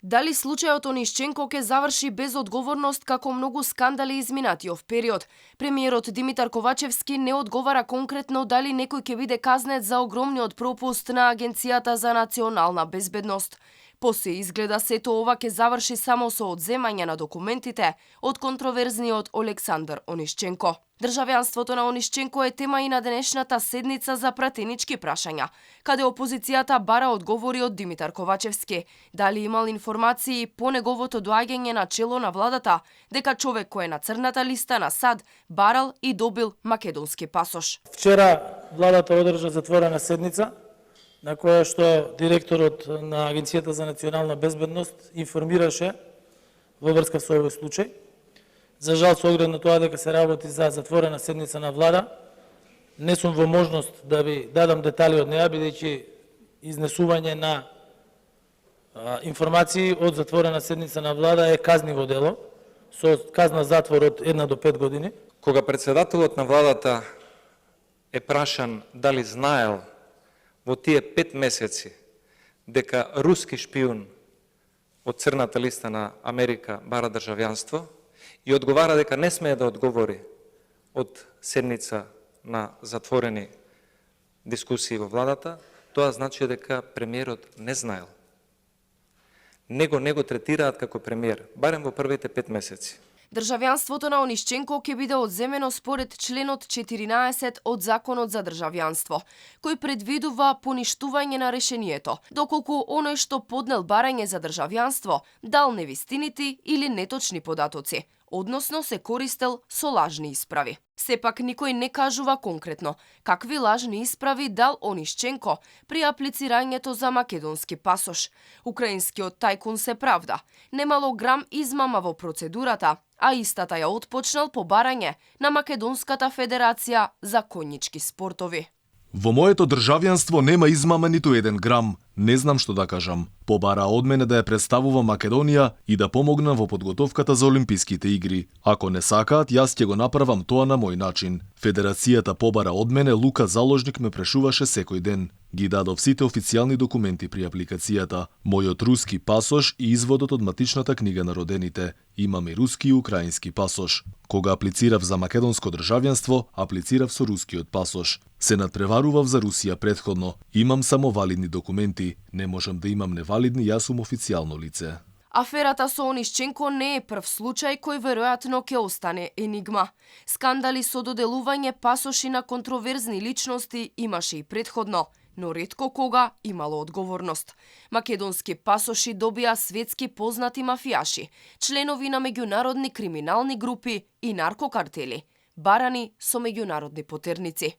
Дали случајот Онишченко ќе заврши без одговорност како многу скандали изминатиов период? Премиерот Димитар Ковачевски не одговара конкретно дали некој ќе биде казнет за огромниот пропуст на Агенцијата за национална безбедност. По се изгледа сето ова ќе заврши само со одземање на документите од контроверзниот Олександар Онишченко. Државјанството на Онишченко е тема и на денешната седница за пратенички прашања, каде опозицијата бара одговори од Димитар Ковачевски, дали имал информации по неговото доаѓање на чело на владата, дека човек кој е на црната листа на САД барал и добил македонски пасош. Вчера владата одржа затворена седница на која што директорот на Агенцијата за национална безбедност информираше во врска со овој случај. За жал, со оглед на тоа дека се работи за затворена седница на влада, не сум во можност да ви дадам детали од неа, бидејќи изнесување на информации од затворена седница на влада е казниво дело, со казна затвор од 1 до 5 години. Кога председателот на владата е прашан дали знаел во тие 5 месеци дека руски шпион од црната листа на Америка бара државјанство и одговара дека не смее да одговори од седница на затворени дискусии во владата, тоа значи дека премиерот не знаел. Не го третираат како премиер, барем во првите 5 месеци. Државјанството на Онишченко ќе биде одземено според членот 14 од Законот за државјанство, кој предвидува поништување на решението, доколку оној што поднел барање за државјанство дал невистините или неточни податоци, односно се користел со лажни исправи. Сепак никој не кажува конкретно какви лажни исправи дал Онишченко при аплицирањето за македонски пасош. Украинскиот тајкун се правда. Немало грам измама во процедурата, а истата ја отпочнал по барање на Македонската федерација за конјички спортови. Во моето државјанство нема измама ниту еден грам. Не знам што да кажам. Побара од мене да ја представувам Македонија и да помогнам во подготовката за Олимписките игри. Ако не сакаат, јас ќе го направам тоа на мој начин. Федерацијата побара од мене, Лука Заложник ме прешуваше секој ден. Ги дадов сите официјални документи при апликацијата, мојот руски пасош и изводот од матичната книга на родените. Имам и руски и украински пасош. Кога аплицирав за македонско државјанство, аплицирав со рускиот пасош. Се надпреварував за Русија претходно. Имам само валидни документи. Не можам да имам невалидни, јас сум официјално лице. Аферата со Онишченко не е прв случај кој веројатно ќе остане енигма. Скандали со доделување пасоши на контроверзни личности имаше и претходно, но ретко кога имало одговорност. Македонски пасоши добија светски познати мафијаши, членови на меѓународни криминални групи и наркокартели, барани со меѓународни потерници.